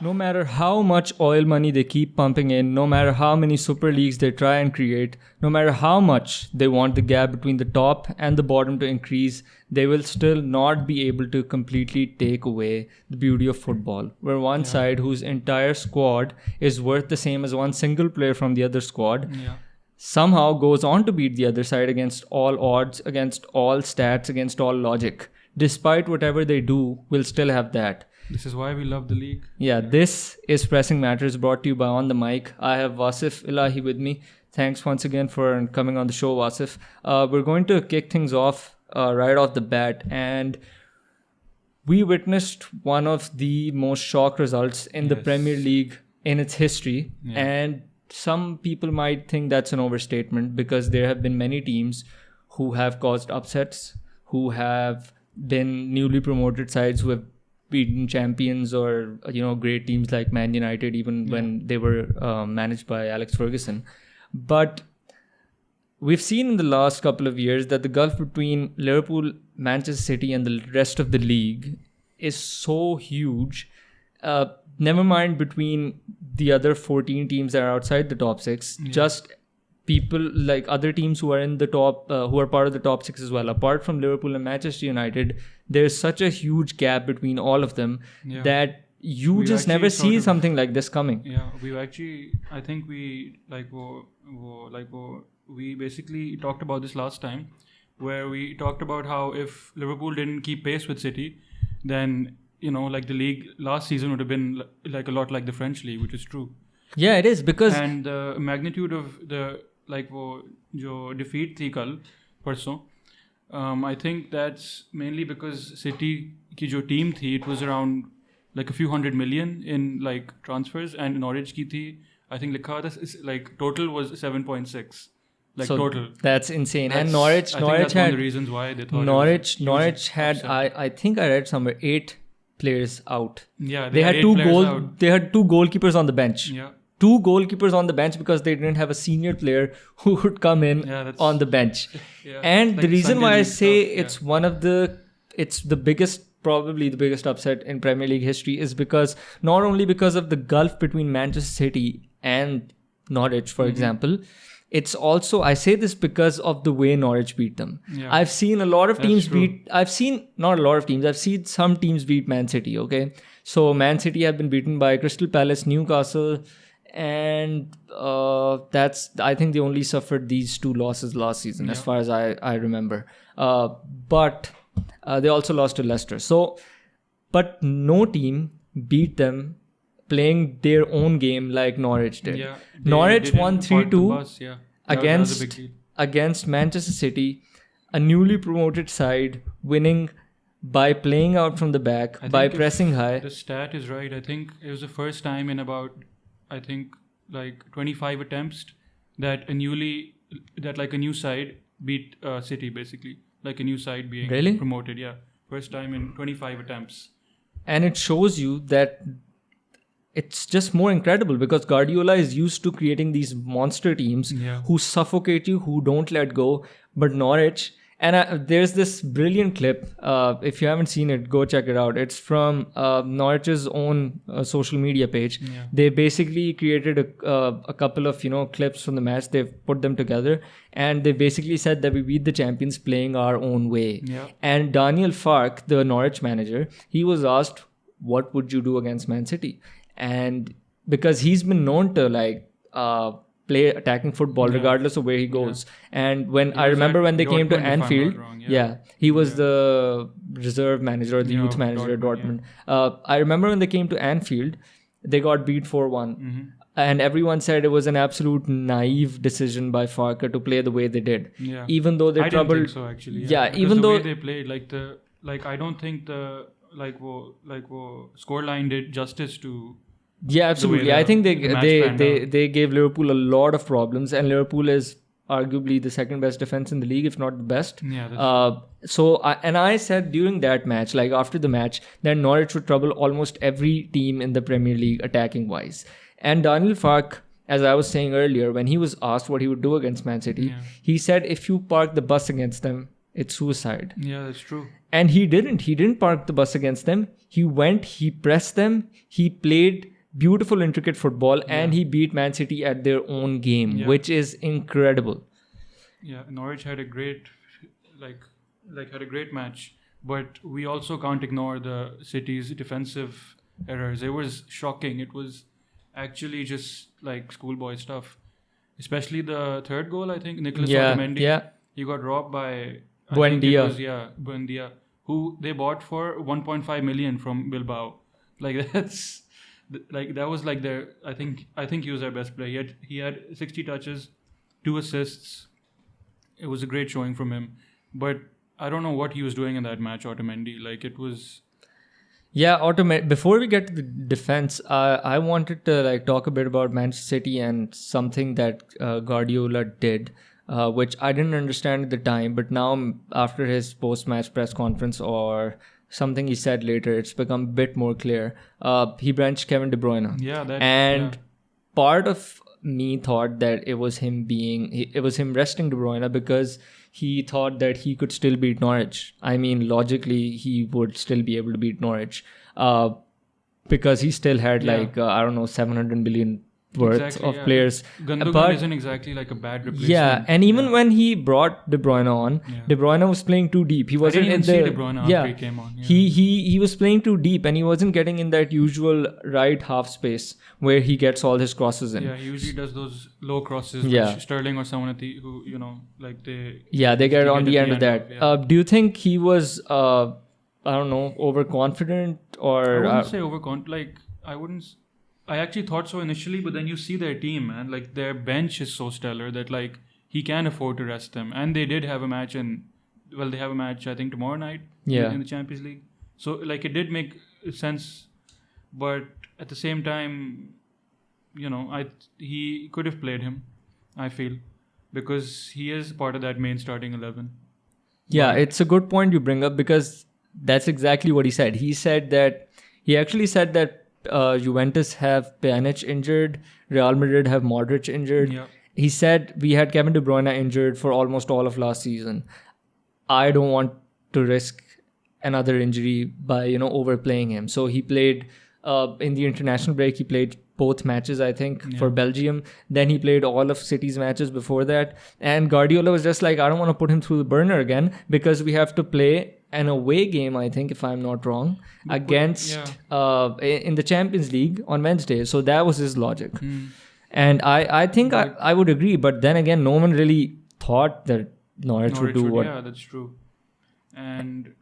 no matter how much oil money they keep pumping in, no matter how many super leagues they try and create, no matter how much they want the gap between the top and the bottom to increase, they will still not be able to completely take away the beauty of football. Where one side whose entire squad is worth the same as one single player from the other squad somehow goes on to beat the other side against all odds, against all stats, against all logic. Despite whatever they do, we'll still have that. This is why we love the league. Yeah, this is Pressing Matters, brought to you by On The Mic. I have Wasif, Elahi with me. Thanks once again for coming on the show, Wasif. We're going to kick things off right off the bat. And we witnessed one of the most shock results in the Premier League in its history. Yeah. And some people might think that's an overstatement because there have been many teams who have caused upsets, who have been newly promoted sides who have beaten champions or great teams like Man United even when they were managed by Alex Ferguson. But we've seen in the last couple of years that the gulf between Liverpool, Manchester City and the rest of the league is so huge. Never mind between the other 14 teams that are outside the top 6, just people like other teams who are in the top, who are part of the top 6 as well. Apart from Liverpool and Manchester United, there's such a huge gap between all of them that you just never see something like this coming. Yeah, I think we we basically talked about this last time, where we talked about how if Liverpool didn't keep pace with City, then the league last season would have been like a lot like the French league, which is true. Yeah, it is, because and the magnitude of the वो जो defeat थी कल परसों, I think that's mainly because City की जो team थी, it was around like a few hundred million in like transfers, and Norwich की थी, I think लिखा था like total was 7.6. Like so total. That's insane. And Norwich that's had one of the reasons why they thought Norwich had I think I read somewhere 8 players out. Yeah, they had 2 goalkeepers on the bench. Yeah. 2 goalkeepers on the bench because they didn't have a senior player who would come in on the bench. And the reason why I say it's the biggest, probably the biggest upset in Premier League history is because not only because of the gulf between Manchester City and Norwich, for example, it's also, I say this because of the way Norwich beat them. Yeah. I've seen a lot of teams I've seen some teams beat Man City, okay? So Man City have been beaten by Crystal Palace, Newcastle, and I think they only suffered these 2 losses last season, as far as I remember. But they also lost to Leicester. So, but no team beat them playing their own game like Norwich did. Yeah, Norwich won 3-2 against Manchester City, a newly promoted side, winning by playing out from the back, by pressing high. The stat is right. I think it was the first time in about, like 25 attempts that a new side beat City, basically. Like a new side being promoted. Yeah. First time in 25 attempts. And it shows you that it's just more incredible because Guardiola is used to creating these monster teams who suffocate you, who don't let go. But Norwich, and there's this brilliant clip. If you haven't seen it, go check it out. It's from Norwich's own social media page. Yeah. They basically created a couple of clips from the match. They've put them together, and they basically said that we beat the champions playing our own way. Yeah. And Daniel Farke, the Norwich manager, he was asked, "What would you do against Man City?" And because he's been known to play attacking football regardless of where he goes. And when I remember when they came to Anfield, he was the reserve manager or the youth manager at Dortmund. I remember when they came to Anfield, they got beat 4-1. And everyone said it was an absolute naive decision by Farke to play the way they did. Yeah. Even though they troubled. I didn't think so, actually. Yeah, even though way they played, I don't think the scoreline did justice to. Yeah, absolutely. I think they gave Liverpool a lot of problems, and Liverpool is arguably the second best defense in the league, if not the best. Yeah. I said during that match, like after the match, that Norwich would trouble almost every team in the Premier League attacking wise. And Daniel Farke, as I was saying earlier, when he was asked what he would do against Man City, he said if you park the bus against them, It's suicide. Yeah, that's true. And he didn't park the bus against them. He went, he pressed them, he played beautiful, intricate football, and he beat Man City at their own game, which is incredible. Yeah, Norwich had a great, had a great match, but we also can't ignore the City's defensive errors. It was shocking. It was actually just like schoolboy stuff, especially the third goal. I think Nicolas Otamendi. He got robbed by Buendia, who they bought for 1.5 million from Bilbao. Like that was like their. I think he was their best player. He had 60 touches, 2 assists. It was a great showing from him, but I don't know what he was doing in that match, Otamendi. Like it was. Yeah, before we get to the defense, I wanted to talk a bit about Manchester City and something that Guardiola did, which I didn't understand at the time, but now after his post-match press conference or something he said later, it's become a bit more clear. He benched Kevin De Bruyne, part of me thought that it was him resting De Bruyne because he thought that he could still beat Norwich. I mean, logically, he would still be able to beat Norwich because he still had 700 million worth of players. Gundogan isn't exactly like a bad replacement. Yeah, and even when he brought De Bruyne on, De Bruyne was playing too deep. He wasn't I didn't even see De Bruyne after he came on. Yeah. He was playing too deep and he wasn't getting in that usual right half space where he gets all his crosses in. Yeah, he usually does those low crosses, which Sterling or someone they get on the end of that. Do you think he was overconfident or? I wouldn't say overconfident. I actually thought so initially, but then you see their team, man. Like their bench is so stellar that he can afford to rest them. And they did have a match they have a match I think tomorrow night in the Champions League. So it did make sense, but at the same time, he could have played him, I feel, because he is part of that main starting 11. Yeah, it's a good point you bring up because that's exactly what he said. He actually said that Juventus have Pjanic injured, Real Madrid have Modric injured. Yeah. He said we had Kevin De Bruyne injured for almost all of last season. I don't want to risk another injury by overplaying him. So he played in the international break. He played both matches, I think, for Belgium. Then he played all of City's matches before that. And Guardiola was just like, I don't want to put him through the burner again because we have to play an away game, I think, if I'm not wrong, against in the Champions League on Wednesday. So that was his logic. And I think I would agree. But then again, no one really thought that Norwich would do what... Yeah, that's true. And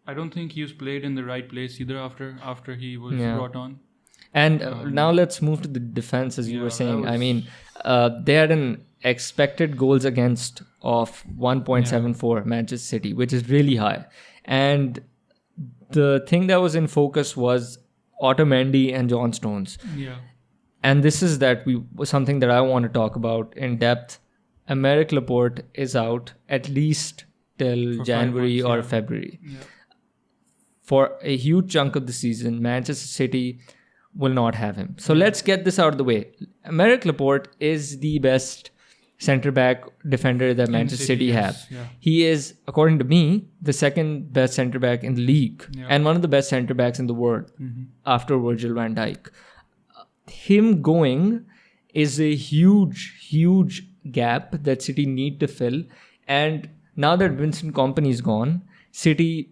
I don't think he was played in the right place either after he was brought on. And now let's move to the defense, as you were saying. I mean, they had an expected goals against of 1.74 Manchester City, which is really high. And the thing that was in focus was Otamendi and John Stones. Yeah. And this is something that I want to talk about in depth. Aymeric Laporte is out at least till January or February. Yeah. For a huge chunk of the season, Manchester City will not have him. So let's get this out of the way. Aymeric Laporte is the best centre-back defender that Manchester City have. Yeah. He is, according to me, the second best centre-back in the league and one of the best centre-backs in the world after Virgil van Dijk. Him going is a huge gap that City need to fill. And now that Vincent Kompany is gone, City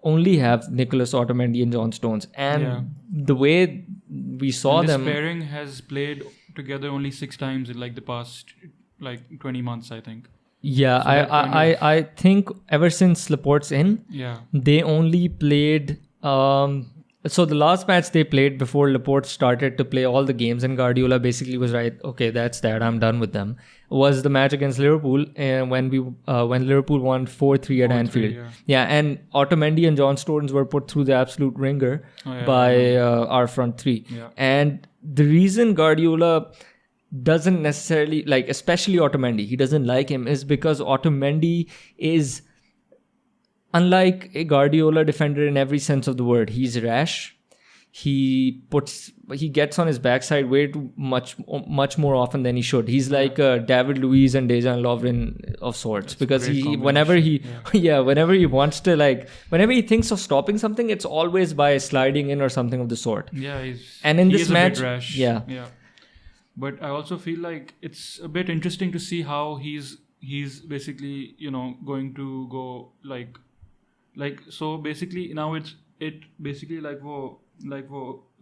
only have Nicolas Otamendi and John Stones. And the way we saw them... This pairing has played together only 6 times in the past 20 months, I think. Yeah, so I think ever since Laporte's in, they only played... so the last match they played before Laporte started to play all the games and Guardiola basically was right, okay, that's that, I'm done with them, was the match against Liverpool when Liverpool won 4-3 at Anfield. Yeah, and Otamendi and John Stones were put through the absolute ringer by our front three. Yeah. And the reason Guardiola doesn't necessarily, especially Otamendi, he doesn't like him is because Otamendi is... unlike a Guardiola defender in every sense of the word. He's rash. he gets on his backside way too much more often than he should. He's like David Luiz and Dejan Lovren of sorts. That's because whenever he wants to, like, whenever he thinks of stopping something, it's always by sliding in or something of the sort. Yeah, this match, a bit rash. Yeah. But I also feel like it's a bit interesting to see how he's basically, going to go like so basically now it basically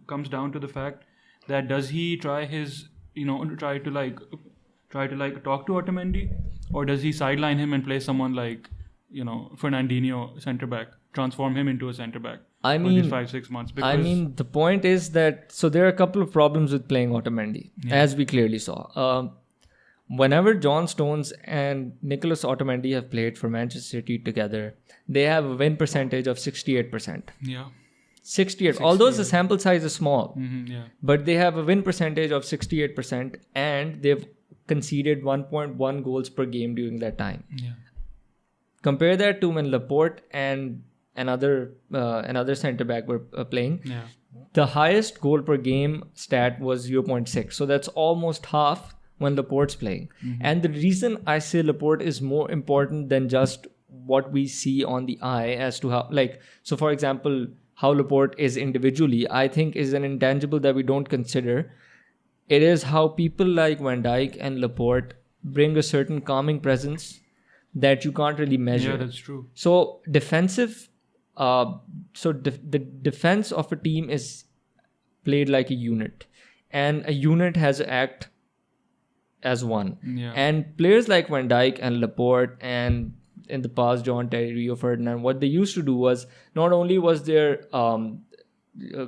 comes down to the fact that does he try to talk to Otamendi, or does he sideline him and play someone like Fernandinho centre back, transform him into a centre back for these 5-6 months? Because the point is that there are a couple of problems with playing Otamendi, as we clearly saw. Whenever John Stones and Nicolas Otamendi have played for Manchester City together, they have a win percentage of 68%. Yeah. 68. Although the sample size is small, but they have a win percentage of 68%, and they've conceded 1.1 goals per game during that time. Yeah. Compare that to when Laporte and another centre back were playing. Yeah. The highest goal per game stat was 0.6. So that's almost half when Laporte's playing. And the reason I say Laporte is more important than just what we see on the eye as to how, so for example, how Laporte is individually, I think is an intangible that we don't consider. It is how people like Van Dijk and Laporte bring a certain calming presence that you can't really measure. Yeah, that's true. So the defense of a team is played like a unit, and a unit has to act as one. Yeah. And players like Van Dijk and Laporte, and in the past John Terry, Rio Ferdinand, what they used to do was, not only was their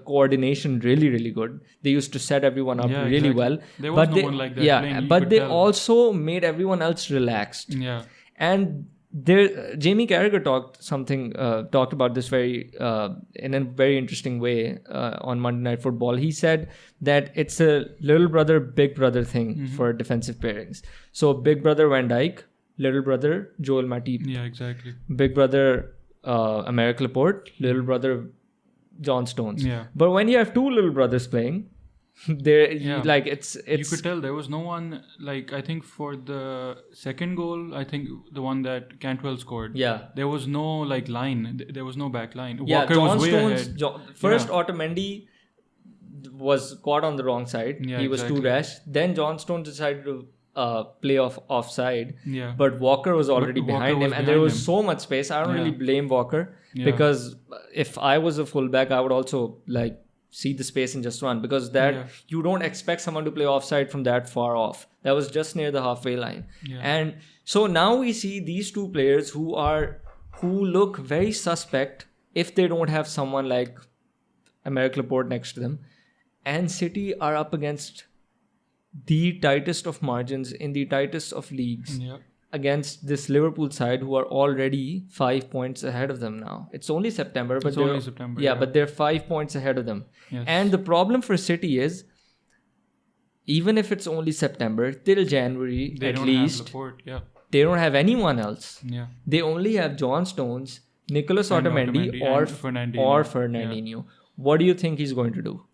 coordination really, really good, they used to set everyone up really well. There was no one like that. Yeah, but they also made everyone else relaxed. Yeah. And Jamie Carragher talked about this in a very interesting way on Monday Night Football. He said that it's a little brother, big brother thing for defensive pairings. So big brother Van Dijk, little brother Joel Matip. Yeah, exactly. Big brother Aymeric Laporte, little brother John Stones. Yeah. But when you have two little brothers playing, it's you could tell there was no one, like, I think for the second goal, I think the one that Cantwell scored, there was no line, there was no back line. Walker John was way Stones ahead. Otamendi was caught on the wrong side. He was too rash. Then John Stones decided to play offside, but Walker was already behind him, and there was so much space. I don't really blame Walker, because if I was a fullback, I would also see the space and just run, because you don't expect someone to play offside from that far off. That was just near the halfway line. And so now we see these two players who look very suspect if they don't have someone like Aymeric Laporte next to them. And City are up against the tightest of margins in the tightest of leagues against this Liverpool side, who are already 5 points ahead of them now. It's only September, but but they're 5 points ahead of them. Yes. And the problem for City is, even if it's only September, till January they at don't least, have Laporte, they don't have anyone else. Yeah. They only have John Stones, Nicolas Otamendi, or Fernandinho. What do you think he's going to do?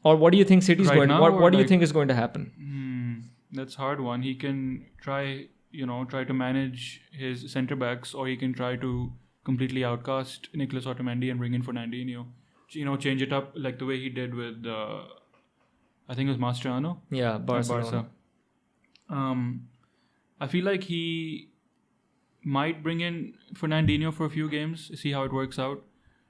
Or what do you think City's going to do? What do you think is going to happen? That's a hard one. He can try to manage his centre backs, or he can try to completely outcast Nicolas Otamendi and bring in Fernandinho. Change it up like the way he did with, I think it was Mascherano. Yeah, Barca. I feel like he might bring in Fernandinho for a few games, see how it works out,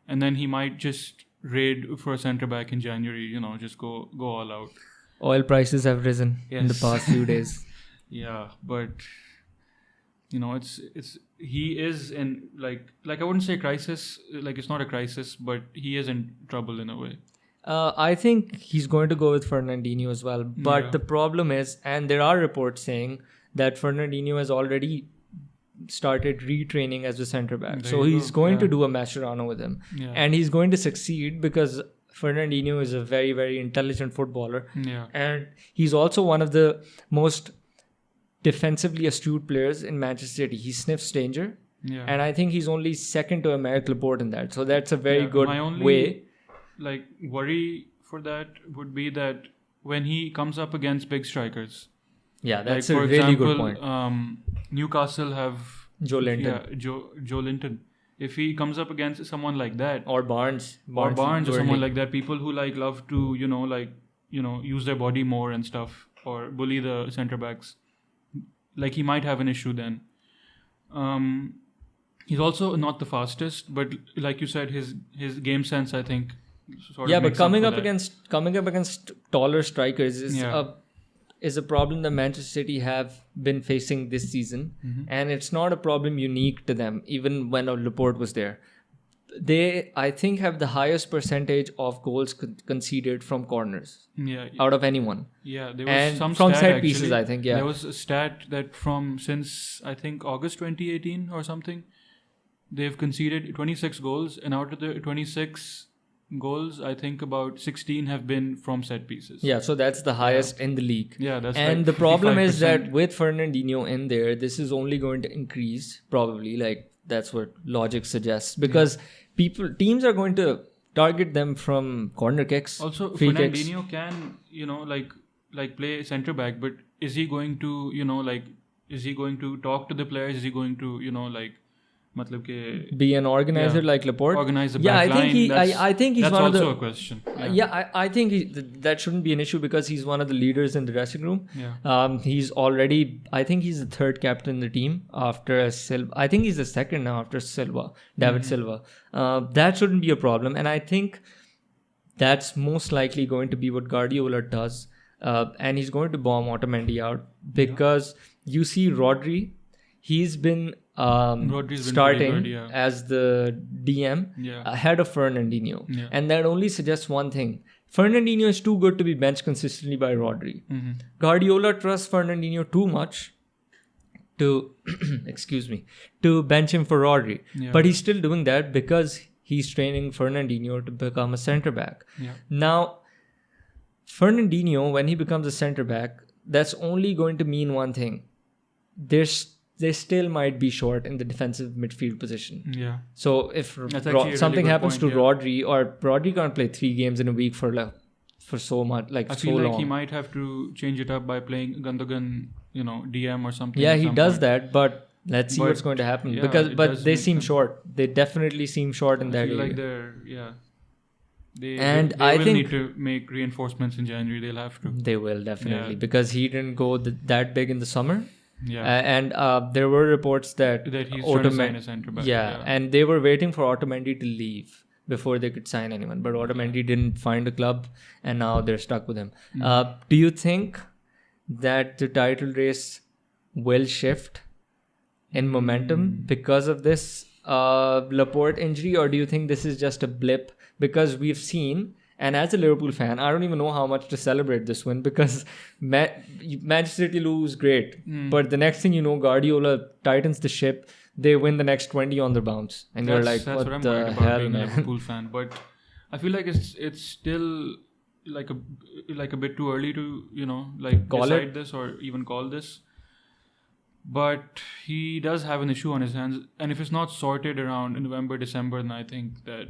and then he might just raid for a centre back in January. Just go all out. Oil prices have risen in the past few days. Yeah, but he is in like I wouldn't say crisis, like it's not a crisis, but he is in trouble in a way. I think he's going to go with Fernandinho as well. But the problem is, and there are reports saying that Fernandinho has already started retraining as a centre back. So he's going to do a Mascherano with him. Yeah. And he's going to succeed because Fernandinho is a very, very intelligent footballer. Yeah. And he's also one of the most defensively astute players in Manchester City. He sniffs danger. Yeah. And I think he's only second to Aymeric Laporte in that. So that's a very good way like worry for that would be that when he comes up against big strikers, Yeah, that's like a for really example, good point. Newcastle have Joe Linton. yeah Joe Linton. If he comes up against someone like that, Or Barnes. or Barnes or Burnley. someone like that, people who like love to use their body more and stuff, or bully the center backs, like he might have an issue then. He's also not the fastest, but like you said, his game sense, I think, sort Yeah, of but makes up coming for up that. against taller strikers Yeah. is a problem that Manchester City have been facing this season, and it's not a problem unique to them. Even when Laporte was there, they, I think, have the highest percentage of goals conceded from corners Yeah, out of anyone. yeah. There was And some from stat, set actually. pieces, I think, yeah. There was a stat that since I think August 2018 or something, they've conceded 26 goals, and out of the 26 goals, I think about 16 have been from set pieces. Yeah, so that's the highest in the league. Yeah, that's And like the problem is 55%. that with Fernandinho in there, this is only going to increase, probably. Like, that's what logic suggests. Because teams are going to target them from corner kicks, Also, free kicks. Fernandinho can, like play center back, but is he going to, is he going to talk to the players? Is he going to, matlab ke, Be an organizer like Laporte. organize the Yeah, back line? I think he's that's one of also the. a question. I think that shouldn't be an issue because he's one of the leaders in the dressing room. Yeah. He's already, I think he's the third captain in the team after Silva. I think he's the second now after Silva, David Silva. That shouldn't be a problem. And I think that's most likely going to be what Guardiola does. And he's going to bomb Otamendi out because you see Rodri, he's been Rodri's been starting pretty good, as the DM Yeah. ahead of Fernandinho. Yeah. And that only suggests one thing. Fernandinho is too good to be benched consistently by Rodri. Guardiola trusts Fernandinho too much to to bench him for Rodri. Yeah. But he's still doing that because he's training Fernandinho to become a centre back. Yeah. Now, Fernandinho, when he becomes a centre back, that's only going to mean one thing. They still might be short in the defensive midfield position. Yeah. So if That's actually a something really good happens point, to Rodri, or Rodri can't play 3 games in a week for so much, like I so feel like long. he might have to change it up by playing Gundogan, DM or something. Yeah, at he some does point. that, but let's see But, what's going to happen. yeah, it But does they make seem sense. short. They definitely seem short in I that feel area. like they I will think need to make reinforcements in January. They'll have to. they will definitely Yeah. because he didn't go that big in the summer. Yeah. And there were reports that That he's trying to sign a centre back. Yeah, and they were waiting for Otamendi to leave before they could sign anyone. But Otamendi didn't find a club, and now they're stuck with him. Do you think that the title race will shift in momentum because of this Laporte injury, or do you think this is just a blip? Because we've seen, and as a Liverpool fan, I don't even know how much to celebrate this win because Manchester City lose, great. But the next thing you know, Guardiola tightens the ship. They win the next 20 on their bounce. And you're like, that's what I'm the worried about hell, being a man? Liverpool fan. But I feel like it's still like a bit too early to Call decide it? this or even call this. But he does have an issue on his hands, and if it's not sorted around November, December, then I think that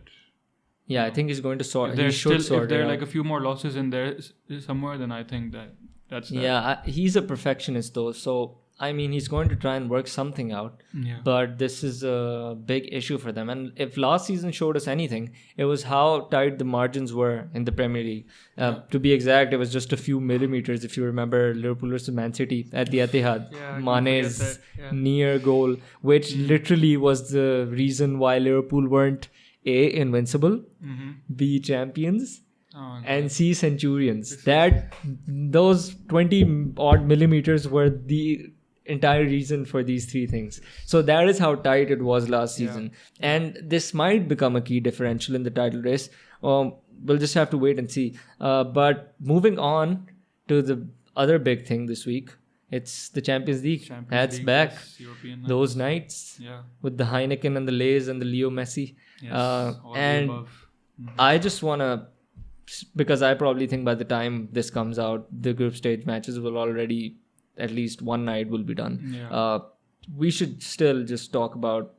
Yeah, I think he's going to sort. if He there's should still sort if there it are out. like a few more losses in there somewhere, then I think that's that. Yeah, he's a perfectionist though. So, I mean, he's going to try and work something out. Yeah. But this is a big issue for them. And if last season showed us anything, it was how tight the margins were in the Premier League. To be exact, it was just a few millimeters. If you remember Liverpool versus Man City at the Etihad, Yeah, I Mane's forget that, yeah. near goal, which literally was the reason why Liverpool weren't A, invincible, B, champions, Oh, and C, centurions. Those 20 odd millimeters were the entire reason for these 3 things. So that is how tight it was last season. And this might become a key differential in the title race. We'll just have to wait and see. But moving on to the other big thing this week, it's the Champions League. That's League, back. yes, European Those nights Yeah. with the Heineken and the Lays and the Leo Messi. Yes. All the And above. I just want to, because I probably think by the time this comes out, the group stage matches will already, at least one night will be done. Yeah. We should still just talk about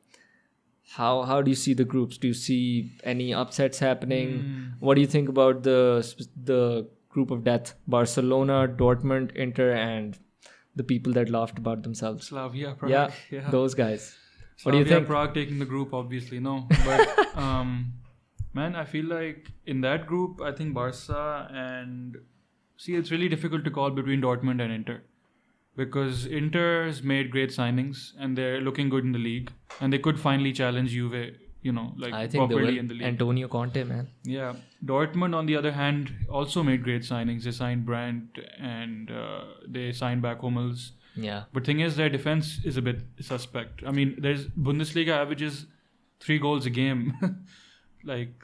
how do you see the groups? Do you see any upsets happening? What do you think about the group of death? Barcelona, Dortmund, Inter, and the people that laughed about themselves. Slavia Prague. Yeah, those guys. What do you Slavia think? Prague taking the group, obviously, no. But man, I feel like in that group, I think Barca and it's really difficult to call between Dortmund and Inter, because Inter's made great signings and they're looking good in the league, and they could finally challenge Juve, I think properly in the league. Antonio Conte, man. Yeah. Dortmund, on the other hand, also made great signings. They signed Brandt and they signed back Hummels. Yeah. But thing is, their defense is a bit suspect. I mean, there's Bundesliga averages 3 goals a game.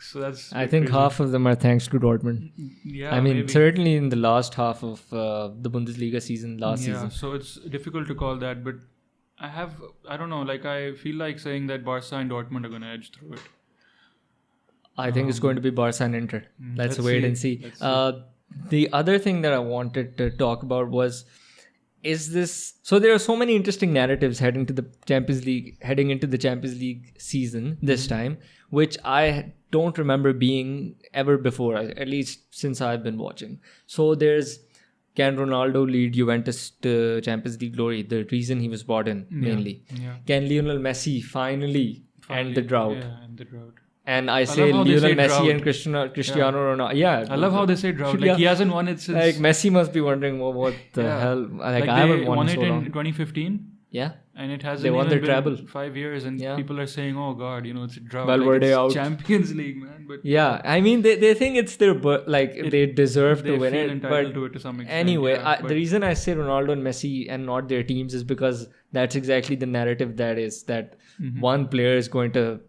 So that's... I think crazy. half of them are thanks to Dortmund. Yeah, I mean, maybe. certainly in the last half of the Bundesliga season, season. So it's difficult to call that, but I don't know, I feel like saying that Barca and Dortmund are going to edge through it. I think it's going to be Barca and Inter. Let's wait and see. The other thing that I wanted to talk about was, so there are so many interesting narratives heading into the Champions League season this time, which I don't remember being ever before, at least since I've been watching. So there's, can Ronaldo lead Juventus to Champions League glory? The reason he was brought in, mainly. Yeah. Can Lionel Messi finally end the drought? Yeah, end the drought. And I say Lionel Messi and Cristiano Ronaldo. Yeah. I love how they say drought. He hasn't won it since... Messi must be wondering, what the hell? I haven't won it so in long. 2015. Yeah. And it hasn't They won their been treble. 5 years, and people are saying, oh God, it's a drought. Valverde it's out. Champions League, man. But yeah, I mean, they think it's their, they deserve to win feel it. entitled But to it to some extent. anyway, the reason I say Ronaldo and Messi and not their teams is because that's exactly the narrative that one player is going to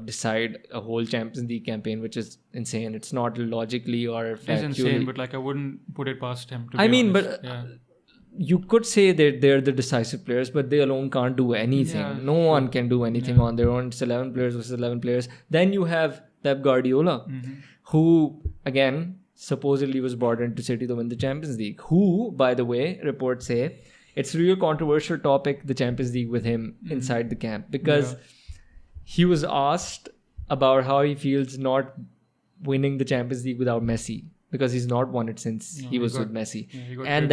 decide a whole Champions League campaign, which is insane. It's not logically or factually. It's insane, but I wouldn't put it past him. You could say that they're the decisive players, but they alone can't do anything. Yeah, no one can do anything on their own. It's 11 players versus 11 players. Then you have Pep Guardiola, who, again, supposedly was brought into City to win the Champions League. Who, by the way, reports say, it's a real controversial topic, the Champions League with him inside the camp. Because he was asked about how he feels not winning the Champions League without Messi. Because he's not won it since he was with Messi. And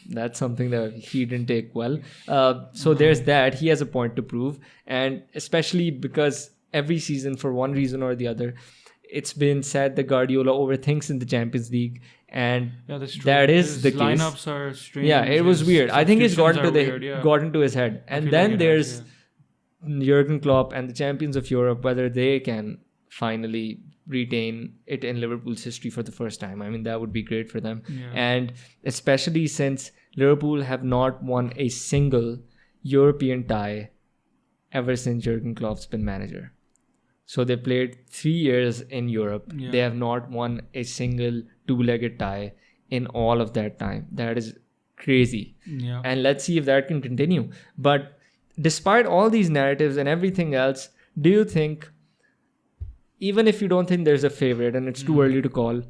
that's something that he didn't take well. So there's that. He has a point to prove. And especially because every season, for one reason or the other, it's been said that Guardiola overthinks in the Champions League. And that is the case. Lineups are strange. Yeah, it was weird. I think it's got into his head. And then there's Jurgen Klopp and the champions of Europe, whether they can finally retain it in Liverpool's history for the first time. I mean, that would be great for them. And especially since Liverpool have not won a single European tie ever since Jurgen Klopp's been manager. So they played 3 years in Europe. They have not won a single two-legged tie in all of that time. That is crazy. And let's see if that can continue. But despite all these narratives and everything else, do you think, even if you don't think there's a favorite and it's too early to call,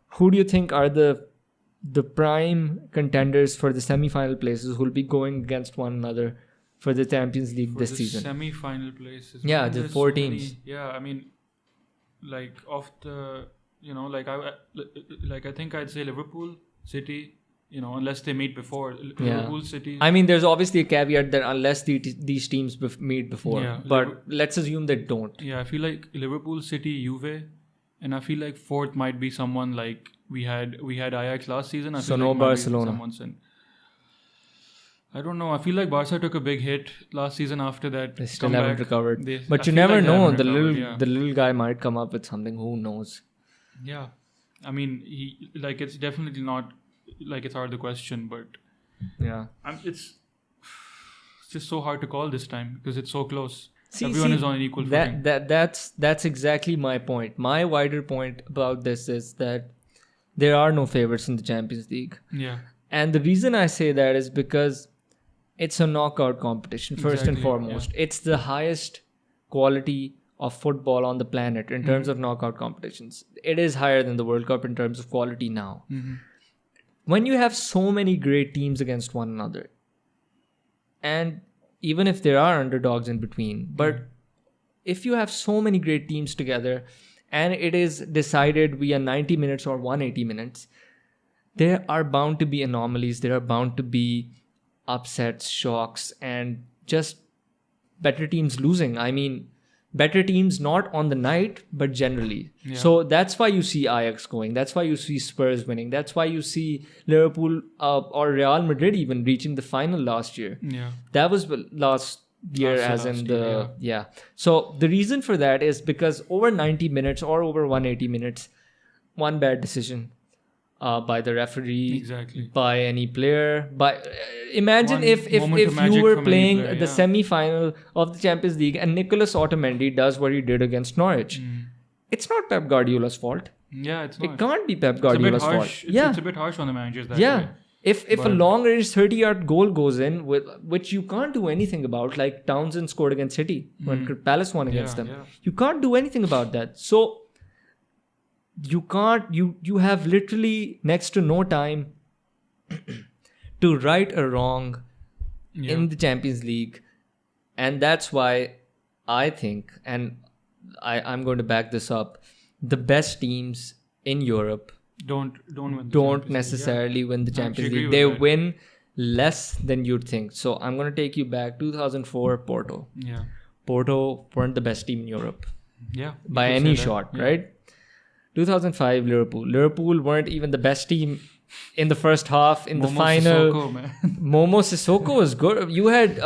who do you think are the prime contenders for the semi-final places who will be going against one another for the Champions League this season? Semi-final places. Yeah, the 4 teams. I mean, of the, I think I'd say Liverpool, City, unless they meet before. Liverpool, City. I mean, there's obviously a caveat that unless these teams meet before. But let's assume they don't. Yeah, I feel like Liverpool, City, Juve, and I feel like fourth might be someone like we had Ajax last season. Barcelona. I don't know. I feel like Barca took a big hit last season after that. They still haven't recovered. But you never know. The little guy might come up with something. Who knows? Yeah. I mean, it's definitely not... it's out of the question, but it's just so hard to call this time because it's so close. Everyone is on an equal footing. That's exactly my point. My wider point about this is that there are no favorites in the Champions League. Yeah. And the reason I say that is because it's a knockout competition, first and foremost. Yeah. It's the highest quality of football on the planet in terms of knockout competitions. It is higher than the World Cup in terms of quality now. When you have so many great teams against one another, and even if there are underdogs in between. But if you have so many great teams together and it is decided via 90 minutes or 180 minutes, there are bound to be anomalies. There are bound to be upsets, shocks, and just better teams losing. I mean, better teams not on the night, but generally. Yeah. So that's why you see Ajax going. That's why you see Spurs winning. That's why you see Liverpool or Real Madrid even reaching the final last year. Yeah, that was last year, yeah. So the reason for that is because over 90 minutes or over 180 minutes, one bad decision by the referee, by any player. Imagine if you were playing the semi-final of the Champions League and Nicolas Otamendi does what he did against Norwich. It's not Pep Guardiola's fault. Yeah, it's not. It can't be Pep Guardiola's fault. It's a bit harsh on the managers that way. If a long-range 30-yard goal goes in, which you can't do anything about, like Townsend scored against City when Palace won against them, you can't do anything about that. So you have literally next to no time to right a wrong in the Champions League. And that's why I think, and I'm going to back this up, the best teams in Europe don't necessarily win the Champions League. They win less than you'd think. So I'm going to take you back 2004 Porto. Yeah, Porto weren't the best team in Europe. Yeah, by any shot, right? 2005 Liverpool weren't even the best team in the first half. In the final, Momo Sissoko was good. You had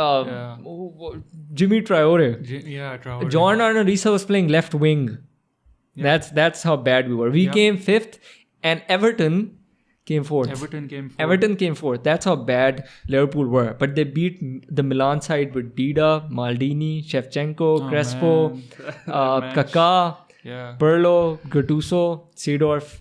Jimmy Traore. Traore. John Arnorisa was playing left wing. Yeah. That's how bad we were. We came fifth. And Everton came fourth. Everton came fourth. That's how bad Liverpool were. But they beat the Milan side with Dida, Maldini, Shevchenko, Crespo, Kaká, Pirlo, Gattuso, Seedorf,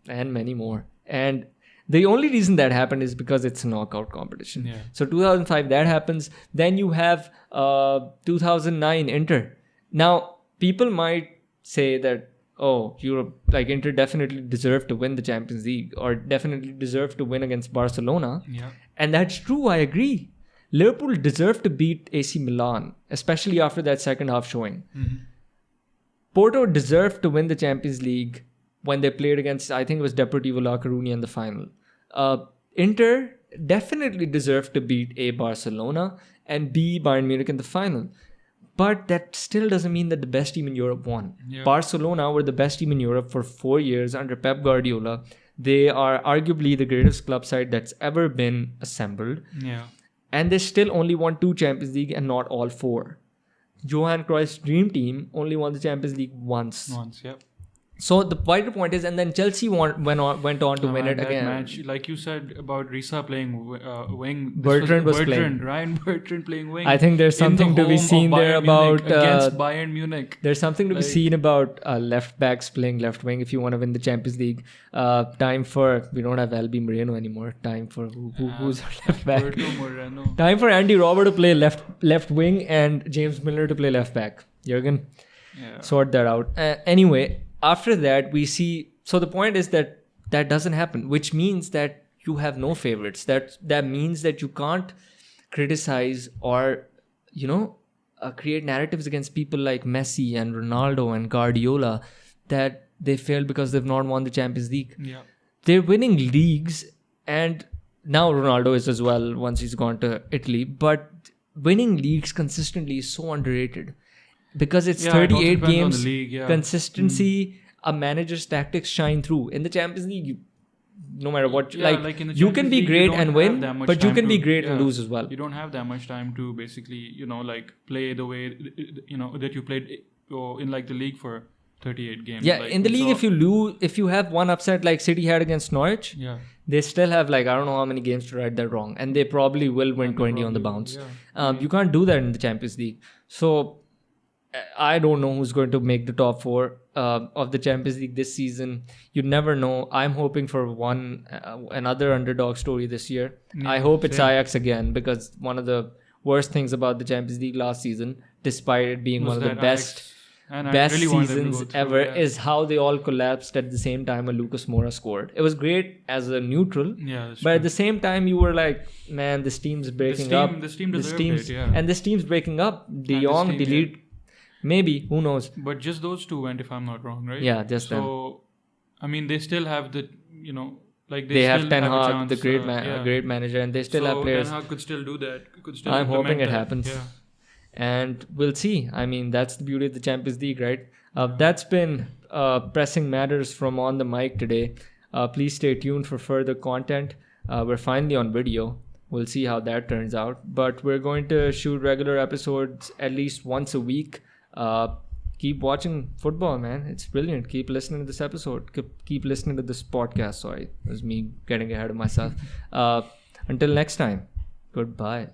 and many more. And the only reason that happened is because it's a knockout competition. Yeah. So 2005, that happens. Then you have 2009 Inter. Now, people might say that, Inter definitely deserved to win the Champions League or definitely deserved to win against Barcelona. Yeah. And that's true, I agree. Liverpool deserved to beat AC Milan, especially after that second half showing. Mm-hmm. Porto deserved to win the Champions League when they played against, I think it was Deportivo La Coruña in the final. Inter definitely deserved to beat A, Barcelona, and B, Bayern Munich in the final. But that still doesn't mean that the best team in Europe won. Yeah. Barcelona were the best team in Europe for 4 years under Pep Guardiola. They are arguably the greatest club side that's ever been assembled. Yeah. And they still only won 2 Champions League and not all 4. Johan Cruyff's dream team only won the Champions League once. Yep. So the wider point is, and then Chelsea went on to win it again. Match, like you said about Risa playing wing. Bertrand was playing. Ryan Bertrand playing wing. I think there's something to be seen there about against Bayern Munich. There's something to be seen about left backs playing left wing if you want to win the Champions League. We don't have Albi Moreno anymore. Time for who's our left back? Time for Andy Robert to play left wing and James Milner to play left back. Jurgen, sort that out. Anyway. After that, we see... So the point is that doesn't happen, which means that you have no favorites. That means that you can't criticize or, create narratives against people like Messi and Ronaldo and Guardiola that they failed because they've not won the Champions League. Yeah. They're winning leagues, and now Ronaldo is as well once he's gone to Italy. But winning leagues consistently is so underrated. Because it's 38 games, consistency, a manager's tactics shine through. In the Champions League, no matter what, you can be great and win, but you can be great and lose as well. You don't have that much time to basically, play the way, that you played in the league for 38 games. Yeah, in the league, if you have one upset like City had against Norwich, they still have I don't know how many games to right that wrong. And they probably will win 20 on the bounce. You can't do that in the Champions League. So... I don't know who's going to make the top 4 of the Champions League this season. You never know. I'm hoping for another underdog story this year. Yeah, I hope it's Ajax again, because one of the worst things about the Champions League last season, despite it being one of the best, And I best really want them to seasons go through, ever yeah. is how they all collapsed at the same time when Lucas Moura scored. It was great as a neutral, Yeah, that's but true. at the same time you were like, man, this team's breaking up. This team deserved it, yeah. And this team's breaking up. De this Jong, team, delete, maybe, who knows? But just those two went, if I'm not wrong, right? Yeah, just them. So, I mean, they still have the, like They have still Ten have a Hag, chance, the great yeah. great manager, and they still so have players. Ten Hag could still do that. Could still I'm hoping implement it that. happens. Yeah. And we'll see. I mean, that's the beauty of the Champions League, right? That's been Pressing Matters from On the Mic today. Please stay tuned for further content. We're finally on video. We'll see how that turns out. But we're going to shoot regular episodes at least once a week. Keep watching football, man. It's brilliant. Keep listening to this episode. Keep listening to this podcast. Sorry, it was me getting ahead of myself. Until next time, goodbye.